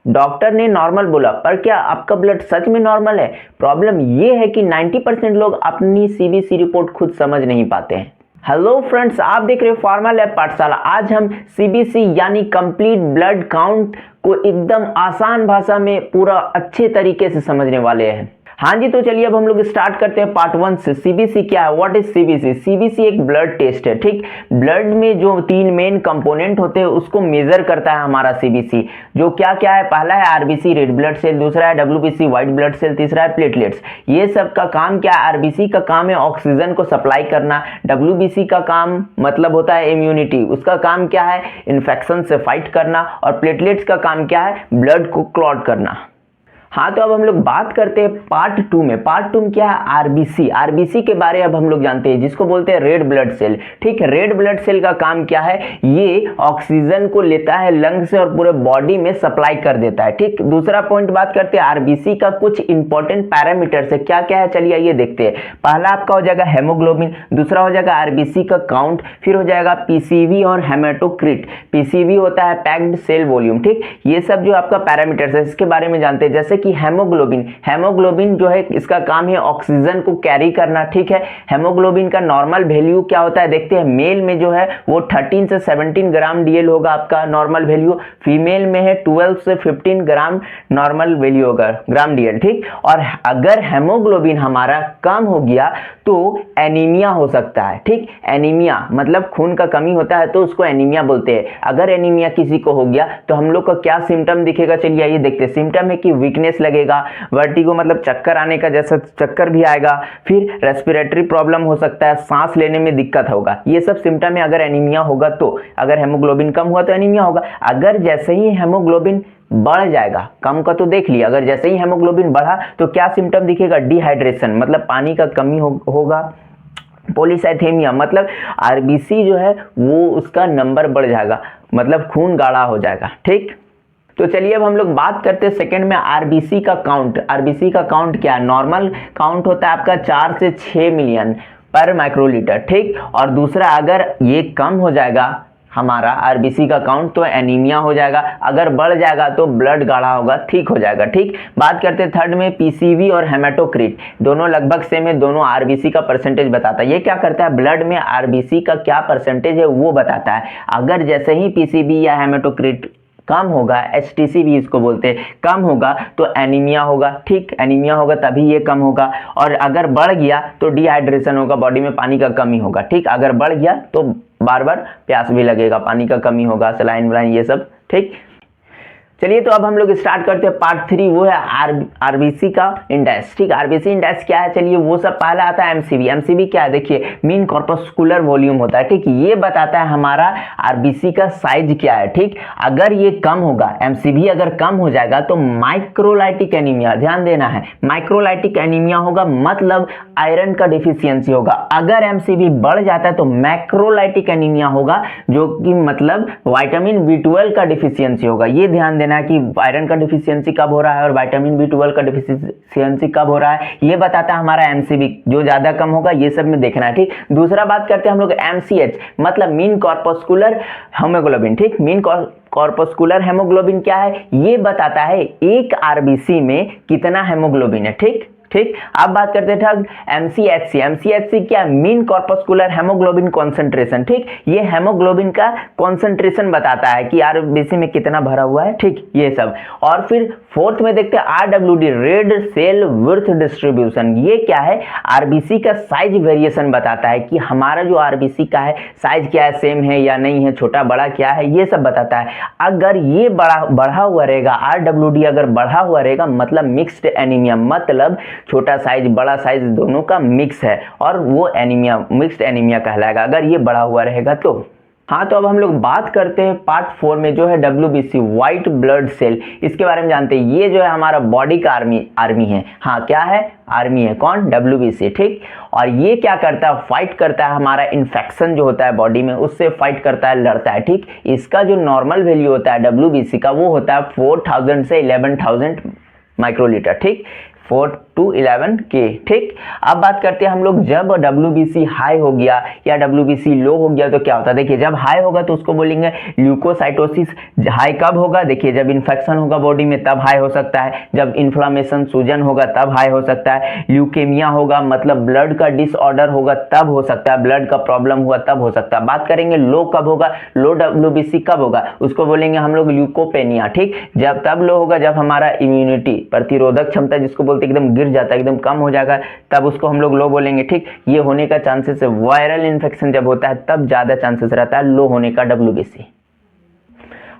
Doctor ने normal बोला, पर क्या आपका ब्लड सच में नॉर्मल है? प्रॉब्लम ये है कि 90% लोग अपनी सीबीसी रिपोर्ट खुद समझ नहीं पाते हैं। हेलो फ्रेंड्स, आप देख रहे हो फार्मा लैब पाठशाला। आज हम सीबीसी यानी कंप्लीट ब्लड काउंट को एकदम आसान भाषा में पूरा अच्छे तरीके से समझने वाले हैं। हाँ जी, तो चलिए अब हम लोग स्टार्ट करते हैं पार्ट 1 से। सीबीसी क्या है? What is CBC? सीबीसी एक ब्लड टेस्ट है, ठीक। ब्लड में जो 3 मेन कंपोनेंट होते हैं उसको मेजर करता है हमारा सीबीसी। जो क्या क्या है? पहला है आरबीसी रेड ब्लड सेल, दूसरा है डब्ल्यूबीसी व्हाइट ब्लड सेल, तीसरा है प्लेटलेट्स। ये सब का काम क्या है? आरबीसी का काम है ऑक्सीजन को सप्लाई करना, डब्ल्यूबीसी का काम मतलब होता है इम्यूनिटी, उसका काम क्या है? इन्फेक्शन से फाइट करना, और प्लेटलेट्स का काम क्या है? ब्लड को क्लॉट करना। हाँ, तो अब हम लोग बात करते हैं पार्ट 2 में। पार्ट 2 में क्या है? आरबीसी। आरबीसी के बारे में अब हम लोग जानते हैं, जिसको बोलते हैं रेड ब्लड सेल, ठीक है। रेड ब्लड सेल का काम क्या है? ये ऑक्सीजन को लेता है लंग से और पूरे बॉडी में सप्लाई कर देता है, ठीक। दूसरा पॉइंट बात करते हैं आरबीसी का कुछ इंपॉर्टेंट पैरामीटर्स है, क्या क्या है चलिए आइए देखते हैं। पहला आपका हो जाएगा हेमोग्लोबिन, दूसरा हो जाएगा आरबीसी का काउंट, फिर हो जाएगा पीसीवी और हेमेटोक्रिट। पीसीवी होता है पैक्ड सेल वॉल्यूम, ठीक। ये सब जो आपका पैरामीटर्स है इसके बारे में जानते हैं। जैसे कि हेमोग्लोबिन जो है इसका काम है ऑक्सीजन को कैरी करना, ठीक है। हेमोग्लोबिन का नॉर्मल वैल्यू क्या होता है देखते हैं। मेल में जो है वो 13 से 17 ग्राम डीएल होगा आपका नॉर्मल वैल्यू, फीमेल में है 12 से 15 ग्राम नॉर्मल वैल्यू होगा ग्राम डीएल, ठीक। और अगर हेमोग्लोबिन हमारा कम हो गया तो एनीमिया हो सकता है, ठीक। एनीमिया मतलब खून का कमी होता है तो उसको एनीमिया बोलते हैं। अगर एनीमिया किसी को हो गया तो हम लोग का क्या सिम्टम दिखेगा चलिए आइए देखते हैं। सिम्टम है कि वीकनेस लगेगा, वर्टिगो मतलब चक्कर आने का जैसा चक्कर भी आएगा, फिर रेस्पिरेटरी प्रॉब्लम हो सकता है, सांस लेने में दिक्कत होगा। ये सब सिम्टम है अगर एनीमिया होगा तो। अगर हेमोग्लोबिन कम हुआ तो एनीमिया होगा। अगर जैसे ही हेमोग्लोबिन बढ़ जाएगा, कम का तो देख लिया, अगर जैसे ही हेमोग्लोबिन बढ़ा तो क्या सिम्टम दिखेगा? डिहाइड्रेशन मतलब पानी का कमी होगा। पॉलीसाइथेमिया मतलब आरबीसी जो है वो उसका नंबर बढ़ जाएगा, मतलब खून गाढ़ा हो जाएगा, ठीक। तो चलिए अब हम लोग बात करते हैं सेकंड में आरबीसी का काउंट। आरबीसी का काउंट क्या है? नॉर्मल काउंट होता है आपका 4 से 6 मिलियन पर माइक्रोलीटर, ठीक। और दूसरा अगर ये कम हो जाएगा हमारा आरबीसी का काउंट तो एनीमिया हो जाएगा, अगर बढ़ जाएगा तो ब्लड गाढ़ा होगा, ठीक हो जाएगा, ठीक। बात करते हैं थर्ड में पीसीवी और हेमेटोक्रिट। दोनों लगभग सेम है, दोनों आरबीसी का परसेंटेज बताता है। ये क्या करता है? ब्लड में आरबीसी का क्या परसेंटेज है वो बताता है। अगर जैसे ही पीसीवी या हेमेटोक्रिट कम होगा, एचटीसी भी इसको बोलते हैं, कम होगा तो एनीमिया होगा, ठीक। एनीमिया होगा तभी ये कम होगा। और अगर बढ़ गया तो डिहाइड्रेशन होगा, बॉडी में पानी का कमी होगा, ठीक। अगर बढ़ गया तो बार बार प्यास भी लगेगा, पानी का कमी होगा, सलाइन वलाइन ये सब, ठीक। चलिए तो अब हम लोग स्टार्ट करते हैं पार्ट 3, वो है आरबीसी का इंडेक्स, ठीक। आरबीसी इंडेक्स क्या है चलिए वो सब पहला आता है एमसीवी। एमसीवी क्या है देखिए, मीन कॉर्पस्कुलर वॉल्यूम होता है, ठीक। ये बताता है हमारा आरबीसी का साइज क्या है, ठीक। अगर ये कम होगा, एमसीवी अगर कम हो जाएगा तो माइक्रोलाइटिक एनीमिया, ध्यान देना है, माइक्रोलाइटिक एनीमिया होगा मतलब आयरन का डिफिशियंसी होगा। अगर एमसीवी बढ़ जाता है तो मैक्रोलाइटिक एनीमिया होगा, जो कि मतलब विटामिन B12 का डिफिशियंसी होगा। ये ध्यान देना है कि आयरन का डिफिशियंसी कब हो रहा है और विटामिन B12 का डिफिशियंसी कब हो रहा है, ये बताता है हमारा एमसीवी। जो ज्यादा कम होगा ये सब में देखना है, ठीक। दूसरा बात करते हैं हम लोग एमसीएच मतलब मीन कॉर्पस्कुलर हेमोग्लोबिन, ठीक। मीन कॉर्पस्कुलर हेमोग्लोबिन क्या है? ये बताता है एक आरबीसी में कितना हेमोग्लोबिन है, ठीक। ठीक, अब बात करते हैं एमसीएचसी। एमसीएचसी क्या? मीन कॉर्पस्कुलर हेमोग्लोबिन कॉन्सेंट्रेशन, ठीक। ये हेमोग्लोबिन का कॉन्सेंट्रेशन बताता है कि आरबीसी में कितना भरा हुआ है, ठीक, ये सब। और फिर फोर्थ में देखते हैं RDW, red cell width distribution. ये क्या है? आरबीसी का साइज वेरिएशन बताता है कि हमारा जो आरबीसी का है साइज क्या है, सेम है या नहीं है, छोटा बड़ा क्या है, ये सब बताता है। अगर ये बढ़ा हुआ रहेगा, आरडब्ल्यूडी अगर बढ़ा हुआ रहेगा मतलब मिक्स्ड एनीमिया, मतलब छोटा साइज बड़ा साइज दोनों का मिक्स है और वो एनीमिया, मिक्स्ड एनीमिया कहलाएगा अगर ये बढ़ा हुआ रहेगा तो। हाँ, तो अब हम लोग बात करते हैं पार्ट 4 में जो है डब्ल्यूबीसी व्हाइट ब्लड सेल, इसके बारे में जानते हैं। ये जो है हमारा बॉडी का आर्मी है। हाँ, क्या है? आर्मी है। कौन? डब्ल्यूबीसी, ठीक। और ये क्या करता है? फाइट करता है हमारा इन्फेक्शन जो होता है बॉडी में, उससे फाइट करता है, लड़ता है, ठीक। इसका जो नॉर्मल वैल्यू होता है डब्ल्यूबीसी का वो होता है 4000 से 11000 माइक्रोलीटर, ठीक। 4 to 11K। ठीक, अब बात करते हैं हम लोग जब WBC हाई हो गया या WBC लो हो गया तो क्या होता है। देखिए जब हाई होगा तो उसको बोलेंगे ल्यूकोसाइटोसिस। हाई कब होगा, देखिए जब इन्फेक्शन होगा बॉडी में तब हाई हो सकता है, जब इन्फ्लामेशन सूजन होगा तब हाई हो सकता है, ल्यूकेमिया होगा मतलब ब्लड का डिसऑर्डर होगा तब हो सकता है, ब्लड का प्रॉब्लम हुआ तब हो सकता है। बात करेंगे लो कब होगा, लो WBC कब होगा, उसको बोलेंगे हम लोग ल्यूकोपेनिया। ठीक, जब तब लो होगा जब हमारा इम्यूनिटी प्रतिरोधक क्षमता जिसको बोलते हैं एकदम गिर जाता है, एकदम कम हो जाएगा, तब उसको हम लोग लो बोलेंगे। ठीक, ये होने का चांसेस है, वायरल इन्फेक्शन जब होता है तब ज्यादा चांसेस रहता है लो होने का WBC।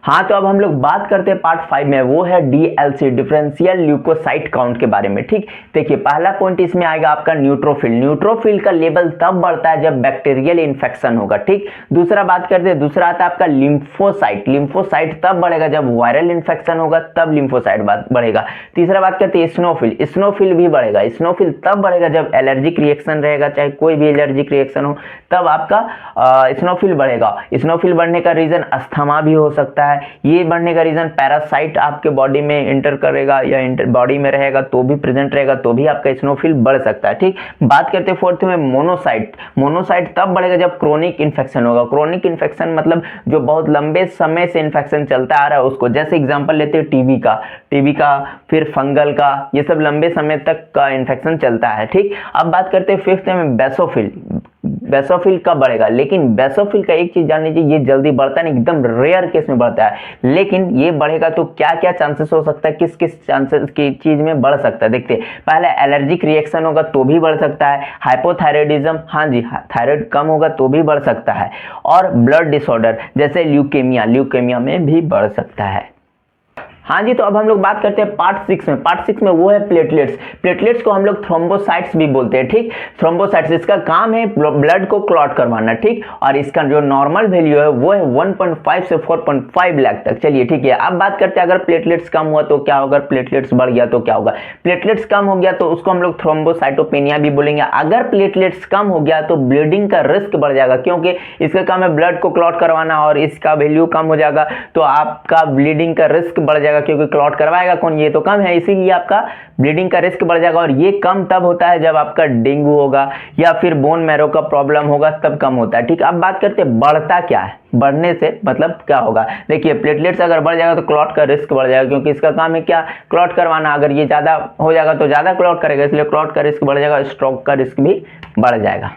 हाँ, तो अब हम लोग बात करते हैं पार्ट 5 में, वो है DLC डिफरेंशियल ल्यूकोसाइट काउंट के बारे में। ठीक, देखिए पहला पॉइंट इसमें आएगा आपका न्यूट्रोफिल। न्यूट्रोफिल का लेवल तब बढ़ता है जब बैक्टीरियल इन्फेक्शन होगा। ठीक, दूसरा बात करते हैं, दूसरा आता है आपका लिम्फोसाइट। लिम्फोसाइट तब बढ़ेगा जब वायरल इन्फेक्शन होगा तब लिम्फोसाइट बढ़ेगा। तीसरा बात करते हैं स्नोफिल। स्नोफिल भी बढ़ेगा। स्नोफिल तब बढ़ेगा जब एलर्जिक रिएक्शन रहेगा, चाहे कोई भी एलर्जिक रिएक्शन हो तब आपका स्नोफिल बढ़ेगा। स्नोफिल बढ़ने का रीजन अस्थमा भी हो सकता है। ये बढ़ने का रीजन पैरासाइट आपके बॉडी में इंटर करेगा या बॉडी में रहेगा तो भी प्रेजेंट रहेगा तो भी आपका स्नोफिल बढ़ सकता है। ठीक, बात करते हैं फोर्थ में मोनोसाइट। मोनोसाइट तब बढ़ेगा जब क्रोनिक इन्फेक्शन होगा। क्रोनिक इन्फेक्शन मतलब जो बहुत लंबे समय से इन्फेक्शन चलता आ रहा है उसको, जैसे एग्जांपल लेते हैं टीबी का फिर फंगल का, ये सब लंबे समय तक का इन्फेक्शन चलता है। ठीक, अब बात करते हैं फिफ्थ में बेसोफिल। बेसोफिल कब बढ़ेगा, लेकिन बेसोफिल का एक चीज जान लीजिए, ये जल्दी बढ़ता नहीं, एकदम रेयर केस में बढ़ता है, लेकिन ये बढ़ेगा तो क्या क्या चांसेस हो सकता है, किस किस चांसेस की चीज में बढ़ सकता है देखते हैं। पहले एलर्जिक रिएक्शन होगा तो भी बढ़ सकता है, हाइपोथायराइडिज्म, हाँ जी थायराइड कम होगा तो भी बढ़ सकता है, और ब्लड डिसऑर्डर जैसे ल्यूकेमिया में भी बढ़ सकता है। हाँ जी, तो अब हम लोग बात करते हैं पार्ट 6 में। पार्ट 6 में वो है प्लेटलेट्स। प्लेटलेट्स को हम लोग थ्रोम्बोसाइट्स भी बोलते हैं। ठीक, थ्रोम्बोसाइट्स इसका काम है ब्लड को क्लॉट करवाना। ठीक, और इसका जो नॉर्मल वैल्यू है वो है 1.5 से 4.5 लाख तक। चलिए ठीक है, अब बात करते हैं अगर प्लेटलेट्स कम हुआ तो क्या होगा, प्लेटलेट्स बढ़ गया तो क्या होगा। प्लेटलेट्स कम हो गया तो उसको हम लोग थ्रोम्बोसाइटोपेनिया भी बोलेंगे। अगर प्लेटलेट्स कम हो गया तो ब्लीडिंग का रिस्क बढ़ जाएगा, क्योंकि इसका काम है ब्लड को क्लॉट करवाना और इसका वैल्यू कम हो जाएगा तो आपका ब्लीडिंग का रिस्क बढ़ जाएगा, क्योंकि क्लॉट करवाएगा कौन, ये तो कम है, इसीलिए आपका ब्लीडिंग का रिस्क बढ़ जाएगा। और ये कम तब होता है जब आपका डेंगू होगा या फिर बोन मैरो का प्रॉब्लम होगा तब कम होता है। ठीक, अब बात करते हैं बढ़ता क्या है, बढ़ने से मतलब क्या होगा। देखिए प्लेटलेट्स अगर बढ़ जाएगा तो क्लॉट का रिस्क बढ़ जाएगा, क्योंकि इसका काम है क्या, क्लॉट करवाना। अगर ये ज्यादा हो जाएगा तो ज्यादा क्लॉट करेगा, इसलिए क्लॉट का रिस्क बढ़ जाएगा, स्ट्रोक का रिस्क भी बढ़ जाएगा।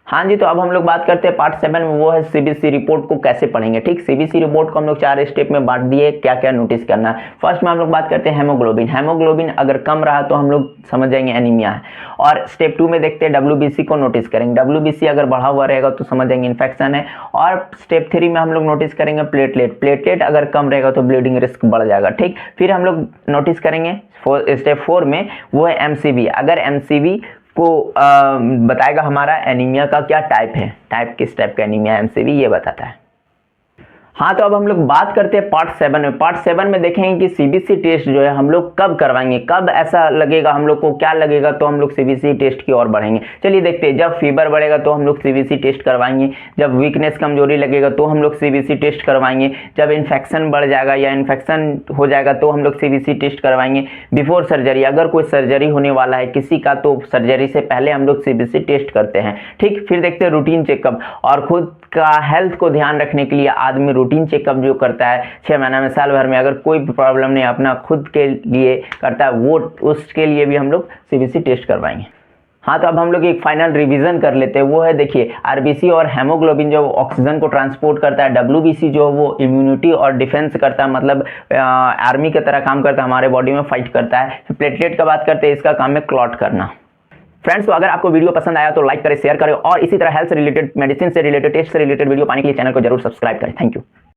हाँ जी, तो अब हम लोग बात करते हैं पार्ट 7 में, वो है CBC रिपोर्ट को कैसे पढ़ेंगे। ठीक, CBC रिपोर्ट को हम लोग 4 स्टेप में बांट दिए, क्या क्या नोटिस करना है। फर्स्ट में हम लोग बात करते हैं हेमोग्लोबिन। हेमोग्लोबिन अगर कम रहा तो हम लोग समझ जाएंगे एनीमिया है। और स्टेप 2 में देखते हैं WBC को नोटिस करेंगे। WBC अगर बढ़ा हुआ रहेगा तो समझ जाएंगे इन्फेक्शन है। और स्टेप 3 में हम लोग नोटिस करेंगे प्लेटलेट अगर कम रहेगा तो ब्लीडिंग रिस्क बढ़ जाएगा। ठीक, फिर हम लोग नोटिस करेंगे स्टेप 4 में, वो है MCV। अगर MCV को बताएगा हमारा एनीमिया का क्या टाइप है, किस टाइप का एनीमिया MCV ये बताता है। हाँ, तो अब हम लोग बात करते हैं पार्ट 7 में। पार्ट 7 में देखेंगे कि CBC टेस्ट जो है हम लोग कब करवाएंगे, कब ऐसा लगेगा हम लोग को, क्या लगेगा तो हम लोग CBC टेस्ट की ओर बढ़ेंगे। चलिए देखते हैं, जब फीवर बढ़ेगा तो हम लोग CBC टेस्ट करवाएंगे, जब वीकनेस कमजोरी लगेगा तो हम लोग CBC टेस्ट करवाएंगे, जब इन्फेक्शन बढ़ जाएगा या इन्फेक्शन हो जाएगा तो हम लोग CBC टेस्ट करवाएंगे। बिफोर सर्जरी, अगर कोई सर्जरी होने वाला है किसी का तो सर्जरी से पहले हम लोग CBC टेस्ट करते हैं। ठीक, फिर देखते हैं रूटीन चेकअप, और खुद का हेल्थ को ध्यान रखने के लिए आदमी रूटीन चेकअप जो करता है 6 महीना में, साल भर में, अगर कोई प्रॉब्लम नहीं अपना खुद के लिए करता है वो, उसके लिए भी हम लोग CBC टेस्ट करवाएंगे। हाँ, तो अब हम लोग एक फाइनल रिवीजन कर लेते हैं, वो है देखिए RBC और हेमोग्लोबिन जो ऑक्सीजन को ट्रांसपोर्ट करता है, WBC जो वो इम्यूनिटी और डिफेंस करता है, मतलब आर्मी की तरह काम करता है, हमारे बॉडी में फाइट करता है। तो प्लेटलेट का बात करते हैं, इसका काम है क्लॉट करना। फ्रेंड्स, तो अगर आपको वीडियो पसंद आया तो लाइक करें, शेयर करें, और इसी तरह हेल्थ से रिलेटेड, मेडिसिन से रिलेटेड, टेस्ट से रिलेटेड वीडियो पाने के लिए चैनल को जरूर सब्सक्राइब करें। Thank you.